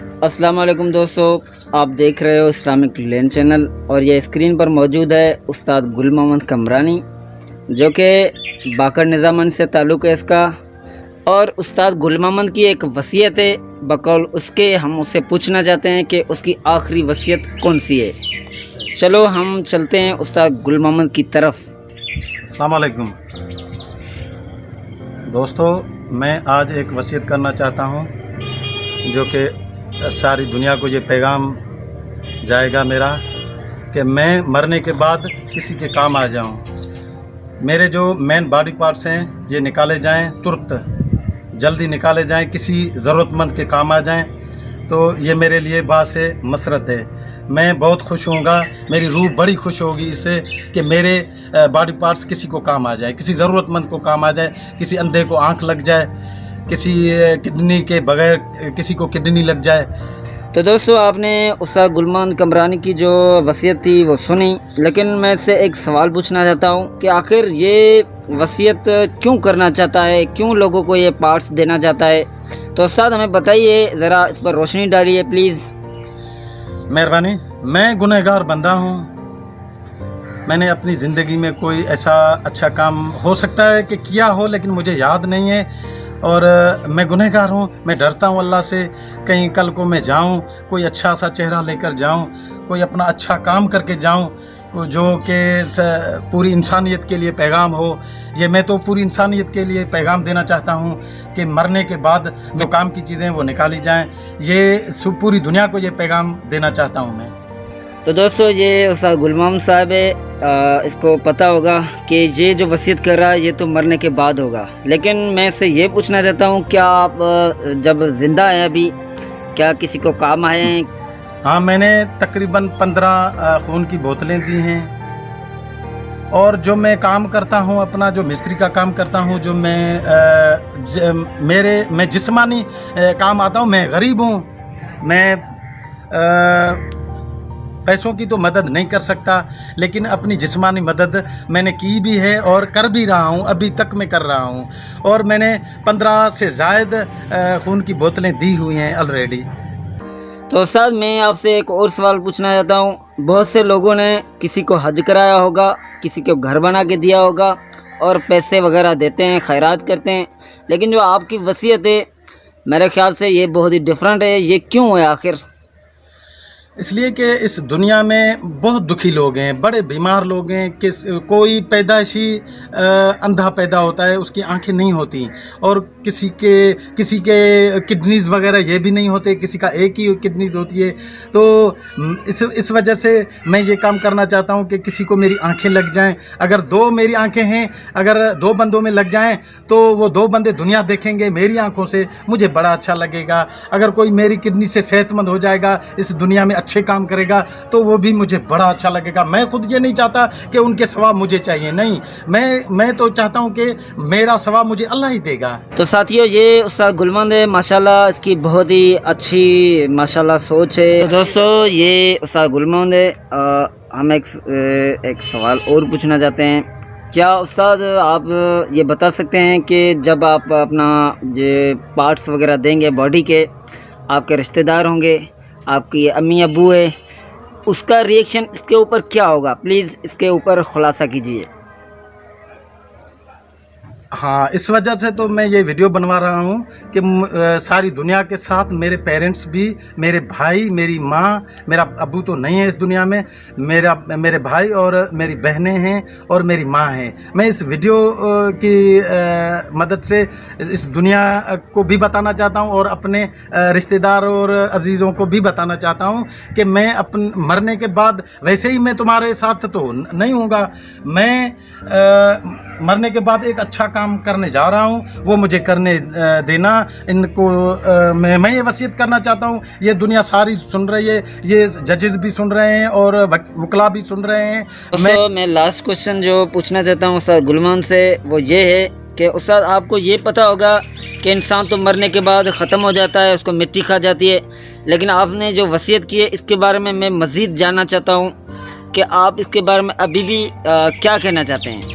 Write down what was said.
السلام علیکم دوستو، آپ دیکھ رہے ہو اسلامک لین چینل اور یہ اسکرین پر موجود ہے استاد گل محمد کمرانی جو کہ باقر نظامانی سے تعلق ہے اس کا، اور استاد گل محمد کی ایک وصیت ہے، بقول اس کے ہم اس سے پوچھنا چاہتے ہیں کہ اس کی آخری وصیت کون سی ہے۔ چلو ہم چلتے ہیں استاد گل محمد کی طرف۔ السلام علیکم دوستو، میں آج ایک وصیت کرنا چاہتا ہوں جو کہ ساری دنیا کو یہ پیغام جائے گا میرا کہ میں مرنے کے بعد کسی کے کام آ جاؤں۔ میرے جو مین باڈی پارٹس ہیں یہ نکالے جائیں، ترت جلدی نکالے جائیں، کسی ضرورت مند کے کام آ جائیں، تو یہ میرے لیے باعث مسرت ہے۔ میں بہت خوش ہوں گا، میری روح بڑی خوش ہوگی اس سے کہ میرے باڈی پارٹس کسی کو کام آ جائے، کسی ضرورت مند کو کام آ جائے، کسی اندھے کو آنکھ لگ جائے، کسی کڈنی کے بغیر کسی کو کڈنی لگ جائے۔ تو دوستو، آپ نے استاد گل محمد کمرانی کی جو وصیت تھی وہ سنی، لیکن میں اس سے ایک سوال پوچھنا چاہتا ہوں کہ آخر یہ وصیت کیوں کرنا چاہتا ہے، کیوں لوگوں کو یہ پارٹس دینا چاہتا ہے؟ تو استاد ہمیں بتائیے، ذرا اس پر روشنی ڈالیے پلیز۔ مہربانی۔ میں گنہگار بندہ ہوں، میں نے اپنی زندگی میں کوئی ایسا اچھا کام ہو سکتا ہے کہ کیا ہو لیکن مجھے یاد نہیں ہے، اور میں گنہگار ہوں۔ میں ڈرتا ہوں اللہ سے، کہیں کل کو میں جاؤں، کوئی اچھا سا چہرہ لے کر جاؤں، کوئی اپنا اچھا کام کر کے جاؤں جو کہ پوری انسانیت کے لیے پیغام ہو۔ یہ میں تو پوری انسانیت کے لیے پیغام دینا چاہتا ہوں کہ مرنے کے بعد جو کام کی چیزیں وہ نکالی جائیں، یہ پوری دنیا کو یہ پیغام دینا چاہتا ہوں میں۔ تو دوستو، یہ استاد گل محمد صاحب ہے، اس کو پتہ ہوگا کہ یہ جو وصیت کر رہا ہے یہ تو مرنے کے بعد ہوگا، لیکن میں اس سے یہ پوچھنا چاہتا ہوں کیا آپ جب زندہ ہیں ابھی کیا کسی کو کام آئے ہیں؟ ہاں، میں نے تقریباً 15 خون کی بوتلیں دی ہیں، اور جو میں کام کرتا ہوں، اپنا جو مستری کا کام کرتا ہوں، جو میں جسمانی کام آتا ہوں، میں غریب ہوں، میں پیسوں کی تو مدد نہیں کر سکتا، لیکن اپنی جسمانی مدد میں نے کی بھی ہے اور کر بھی رہا ہوں، ابھی تک میں کر رہا ہوں، اور میں نے 15 سے زائد خون کی بوتلیں دی ہوئی ہیں آلریڈی۔ تو استاد، میں آپ سے ایک اور سوال پوچھنا چاہتا ہوں۔ بہت سے لوگوں نے کسی کو حج کرایا ہوگا، کسی کو گھر بنا کے دیا ہوگا اور پیسے وغیرہ دیتے ہیں، خیرات کرتے ہیں، لیکن جو آپ کی وصیت ہے میرے خیال سے یہ بہت ہی ڈیفرنٹ ہے۔ یہ کیوں ہے آخر؟ اس لیے کہ اس دنیا میں بہت دکھی لوگ ہیں، بڑے بیمار لوگ ہیں، کوئی پیدائشی اندھا پیدا ہوتا ہے، اس کی آنکھیں نہیں ہوتی، اور کسی کے کڈنیز وغیرہ یہ بھی نہیں ہوتے، کسی کا ایک ہی کڈنیز ہوتی ہے۔ تو اس وجہ سے میں یہ کام کرنا چاہتا ہوں کہ کسی کو میری آنکھیں لگ جائیں۔ اگر 2 میری آنکھیں ہیں، اگر 2 بندوں میں لگ جائیں تو وہ 2 بندے دنیا دیکھیں گے میری آنکھوں سے، مجھے بڑا اچھا لگے گا۔ اگر کوئی میری کڈنی سے صحت مند ہو جائے گا، اس دنیا میں اچھے کام کرے گا، تو وہ بھی مجھے بڑا اچھا لگے گا۔ میں خود یہ نہیں چاہتا کہ ان کے ثواب مجھے چاہیے، نہیں، میں تو چاہتا ہوں کہ میرا ثواب مجھے اللہ ہی دے گا۔ تو ساتھیو، یہ استاد گل محمد ہے، ماشاءاللہ اس کی بہت ہی اچھی ماشاءاللہ سوچ ہے۔ تو دوستو، یہ استاد گل محمد ہے۔ ہم ایک سوال اور پوچھنا چاہتے ہیں۔ کیا استاد آپ یہ بتا سکتے ہیں کہ جب آپ اپنا یہ پارٹس وغیرہ دیں گے باڈی کے، آپ کے رشتہ دار ہوں گے، آپ کی امی ابو ہے، اس کا ریئیکشن اس کے اوپر کیا ہوگا؟ پلیز اس کے اوپر خلاصہ کیجیے۔ ہاں، اس وجہ سے تو میں یہ ویڈیو بنوا رہا ہوں کہ ساری دنیا کے ساتھ میرے پیرنٹس بھی، میرے بھائی، میری ماں، میرا ابو تو نہیں ہے اس دنیا میں، میرے بھائی اور میری بہنیں ہیں اور میری ماں ہیں۔ میں اس ویڈیو کی مدد سے اس دنیا کو بھی بتانا چاہتا ہوں اور اپنے رشتہ دار اور عزیزوں کو بھی بتانا چاہتا ہوں کہ میں مرنے کے بعد ویسے ہی میں تمہارے ساتھ تو نہیں ہوں گا، میں مرنے کے بعد ایک اچھا کام کرنے جا رہا ہوں، وہ مجھے کرنے دینا۔ ان کو میں یہ وصیت کرنا چاہتا ہوں، یہ دنیا ساری سن رہی ہے، یہ ججز بھی سن رہے ہیں اور وکلا بھی سن رہے ہیں۔ میں لاسٹ کوشچن جو پوچھنا چاہتا ہوں استاد گل محمد سے وہ یہ ہے کہ استاد، آپ کو یہ پتہ ہوگا کہ انسان تو مرنے کے بعد ختم ہو جاتا ہے، اس کو مٹی کھا جاتی ہے، لیکن آپ نے جو وصیت کی ہے اس کے بارے میں مزید جاننا چاہتا ہوں کہ آپ اس کے بارے میں ابھی بھی کیا کہنا چاہتے ہیں؟